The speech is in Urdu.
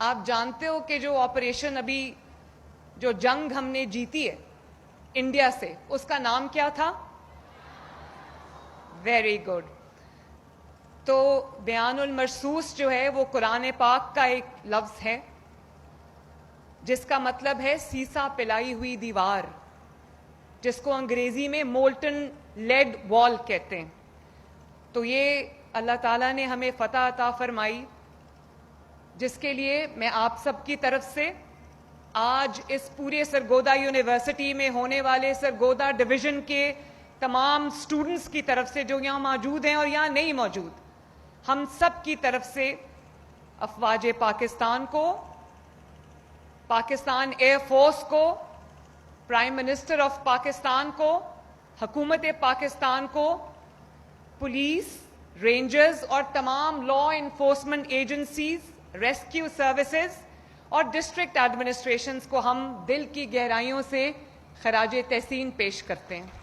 آپ جانتے ہو کہ جو آپریشن ابھی جو جنگ ہم نے جیتی ہے انڈیا سے، اس کا نام کیا تھا؟ Very good. تو بیان المرصوص جو ہے وہ قرآن پاک کا ایک لفظ ہے جس کا مطلب ہے سیسا پلائی ہوئی دیوار، جس کو انگریزی میں مولٹن لیڈ وال کہتے ہیں. تو یہ اللہ تعالیٰ نے ہمیں فتح عطا فرمائی، جس کے لیے میں آپ سب کی طرف سے آج اس پورے سرگودا یونیورسٹی میں ہونے والے سرگودا ڈویژن کے تمام سٹوڈنٹس کی طرف سے جو یہاں موجود ہیں اور یہاں نہیں موجود، ہم سب کی طرف سے افواج پاکستان کو، پاکستان ایئر فورس کو، پرائم منسٹر آف پاکستان کو، حکومت پاکستان کو، پولیس، رینجرز اور تمام law enforcement agencies, rescue services اور ڈسٹرکٹ ایڈمنسٹریشنز کو ہم دل کی گہرائیوں سے خراج تحسین پیش کرتے ہیں.